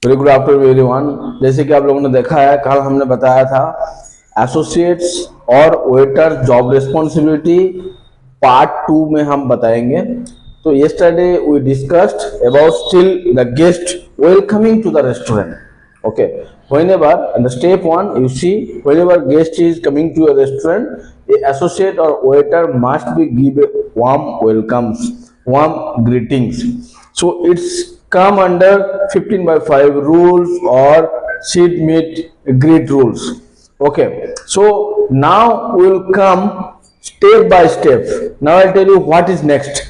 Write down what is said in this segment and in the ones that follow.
Very good afternoon everyone. जैसे कि आप लोगों ने देखा है, कल हमने बताया था एसोसिएट्स और वेटर जॉब रिस्पॉन्सिबिलिटी पार्ट 2 में हम बताएंगे। तो yesterday we discussed about still the guest welcoming to the restaurant. Okay, whenever in the step 1 you see, whenever guest is coming to a restaurant, a associate or waiter must be give a warm welcomes, warm greetings. So it's come under 15/5 rules or seat meet greet rules. Okay, so now we will come step by step. Now I'll tell you what is next.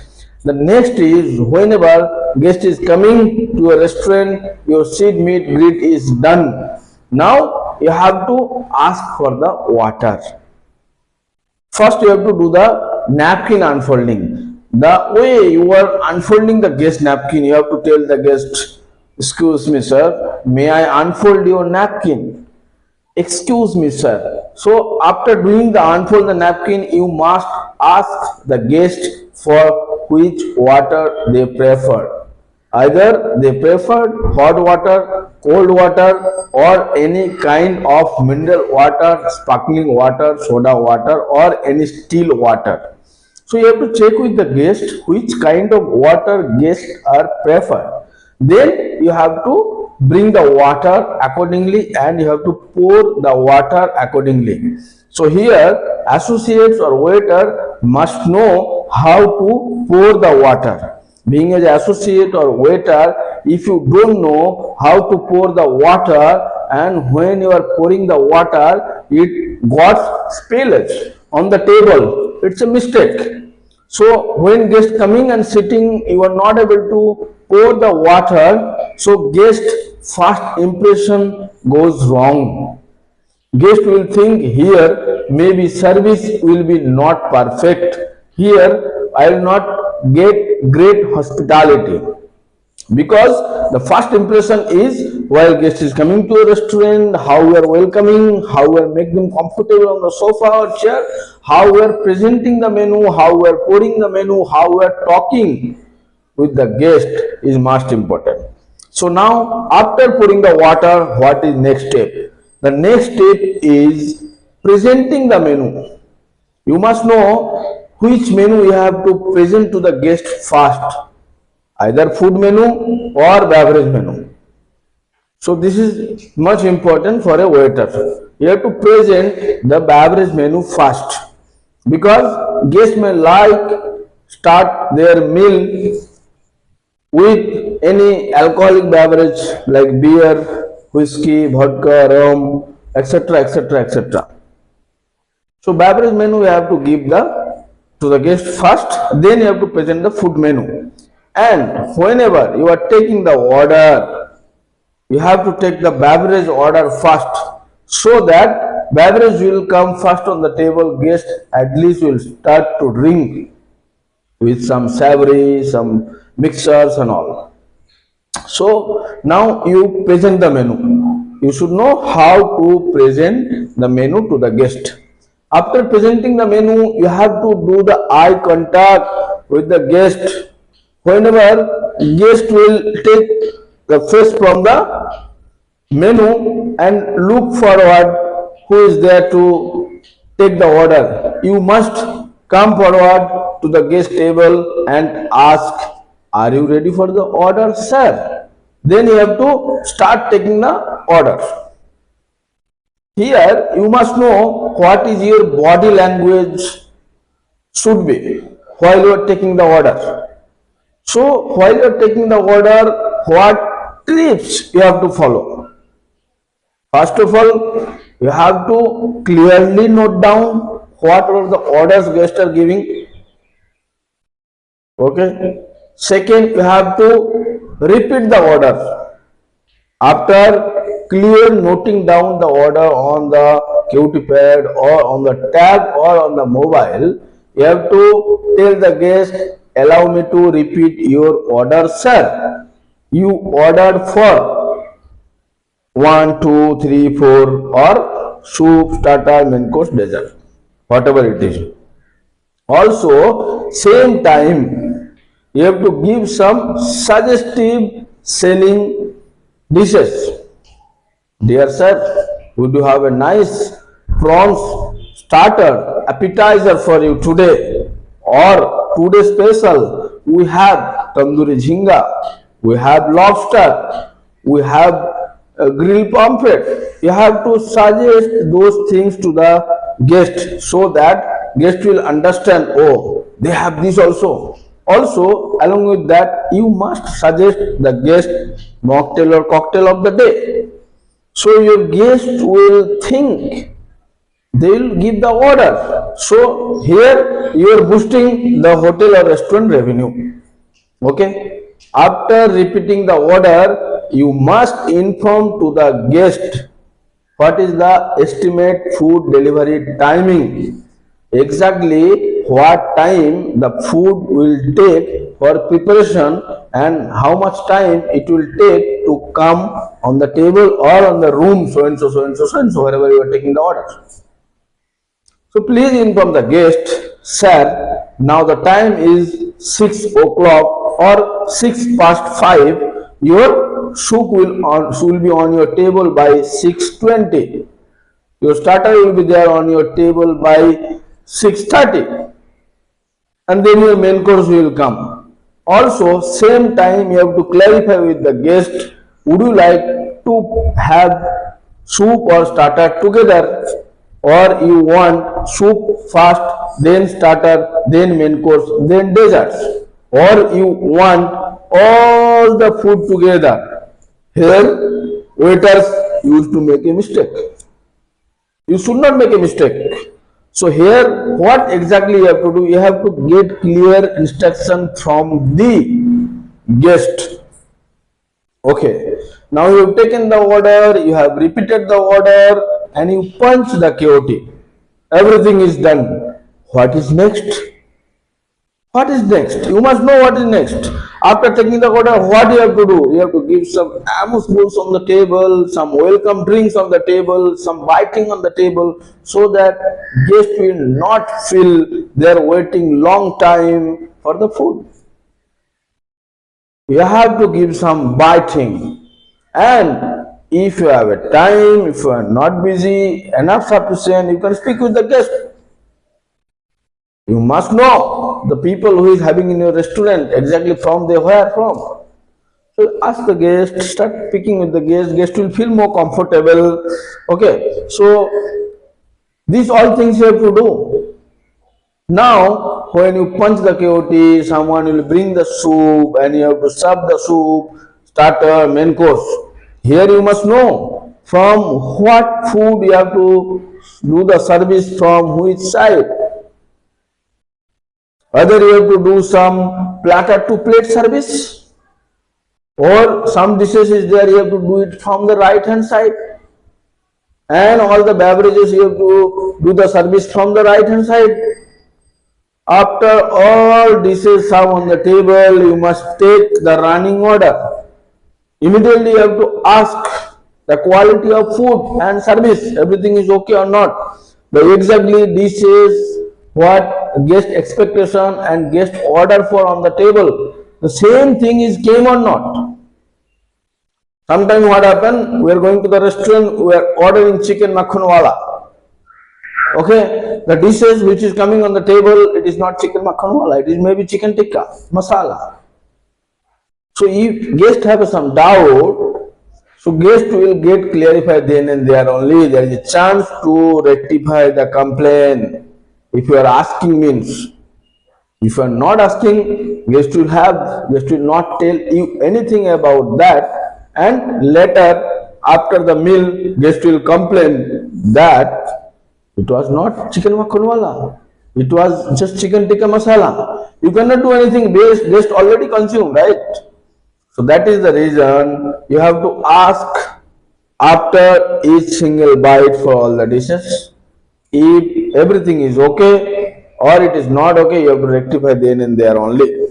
The next is, whenever guest is coming to a restaurant, your seat meet greet is done. Now you have to ask for the water. First you have to do the napkin unfolding. The way you are unfolding the guest napkin, you have to tell the guest, excuse me sir, may I unfold your napkin? Excuse me sir. So after doing the unfold the napkin, you must ask the guest for which water they prefer. Either they preferred hot water, cold water, or any kind of mineral water, sparkling water, soda water, or any still water. So you have to check with the guest which kind of water guests are preferred. Then you have to bring the water accordingly and you have to pour the water accordingly. So here associates or waiter must know how to pour the water. Being as associate or waiter, if you don't know how to pour the water and when you are pouring the water it got spillage on the table, it's a mistake. So when guest coming and sitting, you are not able to pour the water, so guest first impression goes wrong. Guest will think here maybe service will be not perfect, here I will not get great hospitality, because the first impression is while guest is coming to a restaurant, how we are welcoming, how we are making them comfortable on the sofa or chair, how we are presenting the menu, how we are pouring the menu, how we are talking with the guest is most important. So now after pouring the water, what is next step? The next step is presenting the menu. You must know which menu you have to present to the guest first, either food menu or beverage menu. So this is much important for a waiter. You have to present the beverage menu first, because guests may like start their meal with any alcoholic beverage like beer, whiskey, vodka, rum, etc, etc, etc. So beverage menu you have to give the to the guest first, then you have to present the food menu. And whenever you are taking the order, you have to take the beverage order first, so that beverage will come first on the table. Guest at least will start to drink with some savory, some mixers and all. So now you present the menu. You should know how to present the menu to the guest. After presenting the menu, you have to do the eye contact with the guest. Whenever guest will take the face from the menu and look forward who is there to take the order, you must come forward to the guest table and ask, are you ready for the order sir? Then you have to start taking the order. Here you must know what is your body language should be while you are taking the order. So while you are taking the order, what tips you have to follow? First of all, you have to clearly note down what are the orders guests are giving. Okay. Second, you have to repeat the order. After clear noting down the order on the QT pad or on the tab or on the mobile, you have to tell the guest, allow me to repeat your order sir. You ordered for 1, 2, 3, 4 or soup, starter, main course, dessert, whatever it is. Also, same time you have to give some suggestive selling dishes. Dear sir, would you have a nice prawns starter appetizer for you today? Or today special, we have tandoori jhinga, we have lobster, we have grilled pomfret. You have to suggest those things to the guest so that guest will understand, oh, they have this also. Also, along with that, you must suggest the guest mocktail or cocktail of the day. So your guest will think, they will give the order. So here you are boosting the hotel or restaurant revenue. Okay. After repeating the order, you must inform to the guest what is the estimate food delivery timing. Exactly what time the food will take for preparation and how much time it will take to come on the table or on the room, so and so, so and so, so and so, wherever you are taking the orders. So please inform the guest, sir, now the time is 6 o'clock or 6 past 5. Your soup will be on your table by 6:20. Your starter will be there on your table by 6:30. And then your main course will come. Also, same time you have to clarify with the guest, would you like to have soup or starter together, or you want soup first, then starter, then main course, then desserts, or you want all the food together. Here, waiters used to make a mistake. You should not make a mistake. So here, what exactly you have to do? You have to get clear instruction from the guest. Okay. Now you have taken the order, you have repeated the order, and you punch the KOT. Everything is done. What is next? What is next? You must know what is next. After taking the order, what you have to do? You have to give some amos bowls on the table, some welcome drinks on the table, some biting on the table, so that guests will not feel they are waiting long time for the food. You have to give some biting. And if you have a time, if you are not busy, enough sufficient, you can speak with the guest. You must know the people who is having in your restaurant exactly from they where from. So ask the guest, start speaking with the guest will feel more comfortable. Okay, so these all things you have to do. Now, when you punch the KOT, someone will bring the soup and you have to serve the soup, starter, main course. Here you must know from what food you have to do the service from which side. Whether you have to do some platter to plate service, or some dishes is there, you have to do it from the right hand side, and all the beverages you have to do the service from the right hand side. After all dishes are on the table, you must take the running order. Immediately you have to ask the quality of food and service, everything is okay or not. The exactly dishes, what guest expectation and guest order for on the table, the same thing is came or not. Sometimes what happen, we are going to the restaurant, we are ordering chicken makhan wala. Okay, the dishes which is coming on the table, it is not chicken makhan wala, it is maybe chicken tikka, masala. So if guest have some doubt, so guest will get clarified then and there only. There is a chance to rectify the complaint. If you are asking means, if you are not asking, guest will not tell you anything about that, and later after the meal, guest will complain that it was not chicken makhan wala, it was just chicken tikka masala. You cannot do anything, guest already consumed, right? So that is the reason you have to ask after each single bite for all the dishes. If everything is okay or it is not okay, you have to rectify then and there only.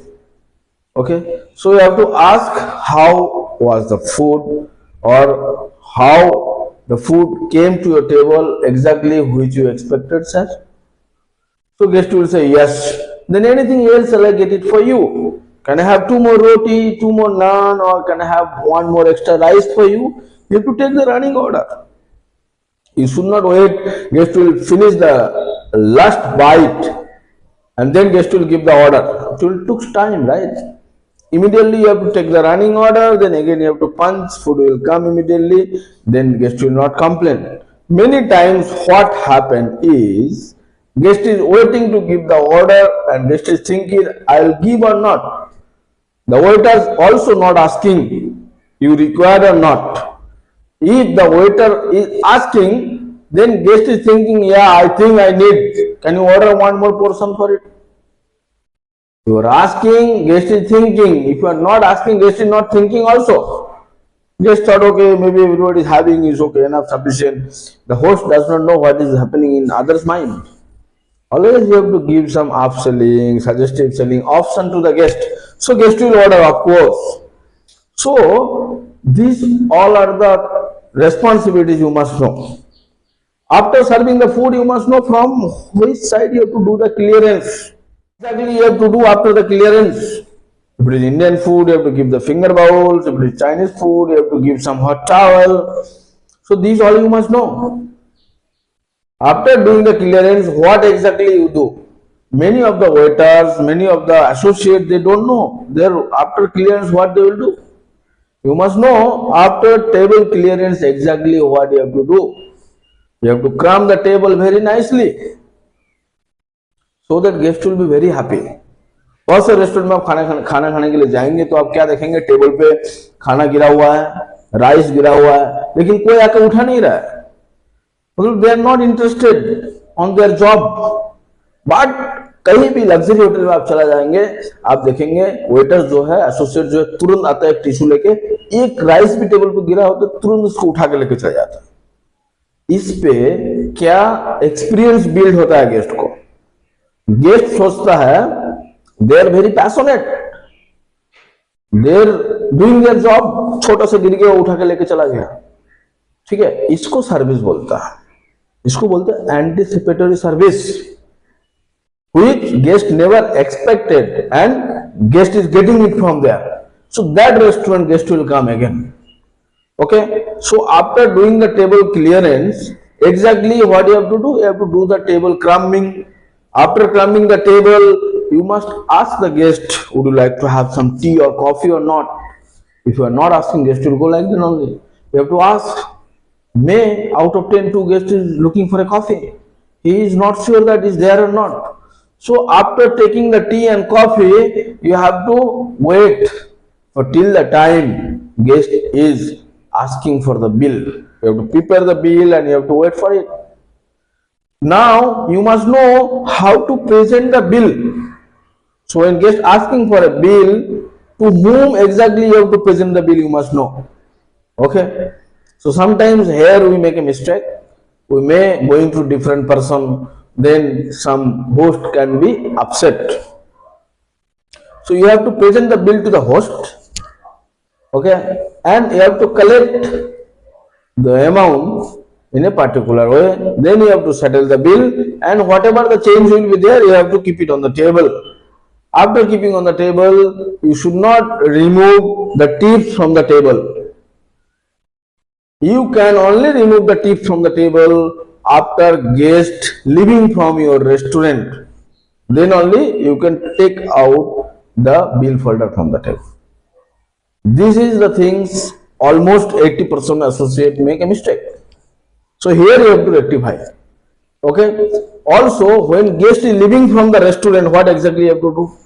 Okay, so you have to ask how was the food, or how the food came to your table exactly which you expected, sir. So guest will say yes. Then anything else, I'll get it for you. Can I have two more roti, two more naan, or can I have one more extra rice for you? You have to take the running order. You should not wait. Guest will finish the last bite and then guest will give the order. It will took time, right? Immediately you have to take the running order, then again you have to punch, food will come immediately, then guest will not complain. Many times what happen is, guest is waiting to give the order and guest is thinking, I'll give or not. The waiter is also not asking, you require or not. If the waiter is asking, then guest is thinking, yeah, I think I need. Can you order one more portion for it? You are asking, guest is thinking. If you are not asking, guest is not thinking also. Guest thought, okay, maybe everybody is having is okay, enough, sufficient. The host does not know what is happening in others' mind. Always you have to give some upselling, suggestive selling option to the guest. So guest will order, of course. So these all are the responsibilities you must know. After serving the food, you must know from which side you have to do the clearance. Exactly you have to do after the clearance. If it is Indian food, you have to give the finger bowls. If it is Chinese food, you have to give some hot towel. So these all you must know. After doing the clearance, what exactly you do? Many of the waiters, many of the associates, they don't know. After clearance, what they will do? You must know after table clearance exactly what you have to do. You have to cram the table very nicely, so that guest will be very happy. बहुत से restaurant में आप खाना खाने के लिए जाएंगे तो आप क्या देखेंगे, टेबल पे खाना गिरा हुआ है, राइस गिरा हुआ है, लेकिन कोई आकर उठा नहीं रहा है. मतलब they are not interested on their job. But कहीं भी लग्जरी होटल में आप चला जाएंगे, आप देखेंगे वेटर जो है, एसोसिएट जो है, तुरंत आता है टिश्यू लेके, एक राइस भी टेबल पे गिरा होता है तुरंत उसको उठा के लेके चला जाता है. इस पे क्या एक्सपीरियंस बिल्ड होता है गेस्ट को. गेस्ट सोचता है they are very passionate, they are doing their job. छोटा सा गिर गया उठा के लेके चला गया, ठीक है. इसको सर्विस बोलता है. इसको बोलते हैं anticipatory service, which guest never expected and guest is getting it from there. So that restaurant guest will come again. Okay. So after doing the table clearance, exactly what you have to do? You have to do the table crumbing. After crumbing the table, you must ask the guest, would you like to have some tea or coffee or not? If you are not asking, guest will go like that only. You have to ask. May out of 10, 2 guests is looking for a coffee. He is not sure that is there or not. So after taking the tea and coffee, you have to wait for till the time guest is asking for the bill. You have to prepare the bill and you have to wait for it. Now you must know how to present the bill. So when guest asking for a bill, to whom exactly you have to present the bill, you must know. Okay. So sometimes here we make a mistake. We may going to different person, then some host can be upset. So you have to present the bill to the host, okay, and you have to collect the amount in a particular way. Then you have to settle the bill, and whatever the change will be there, you have to keep it on the table. After keeping on the table, you should not remove the tips from the table. You can only remove the tips from the table after guest leaving from your restaurant. Then only you can take out the bill folder from the table. This is the things almost 80% associate make a mistake. So here you have to rectify. Okay. Also, when guest is leaving from the restaurant, what exactly you have to do?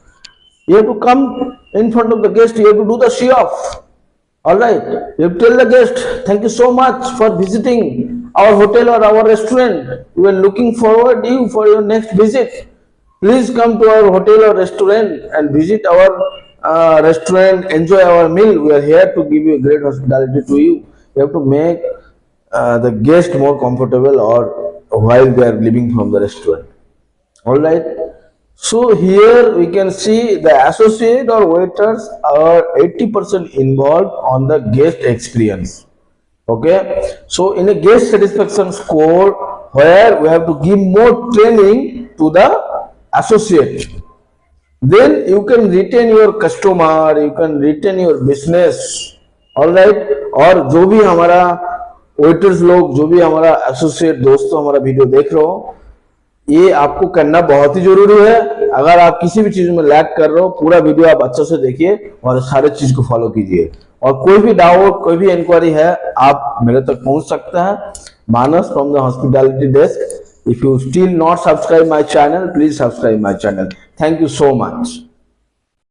You have to come in front of the guest. You have to do the show off. Alright, you tell the guest, thank you so much for visiting our hotel or our restaurant. We are looking forward to you for your next visit. Please come to our hotel or restaurant and visit our restaurant, enjoy our meal. We are here to give you a great hospitality to you. You have to make the guest more comfortable or while they are leaving from the restaurant. Alright. So here we can see the associate or waiters are 80% involved on the guest experience. Okay. So in a guest satisfaction score, where we have to give more training to the associate. then you can retain your customer, you can retain your business, all right। और जो भी हमारा waiters लोग, जो भी हमारा associate दोस्तों हमारा वीडियो देख रहे हो, ये आपको करना बहुत ही जरूरी है। अगर आप किसी भी चीज में लैग कर रहे हो, पूरा वीडियो आप अच्छे से देखिए और सारे चीज को फॉलो कीजिए। और कोई भी डाउट, कोई भी इंक्वायरी है, आप मेरे तक पहुंच सकते हैं, Manas from the hospitality desk. If you still not subscribe my channel, please subscribe my channel. Thank you so much.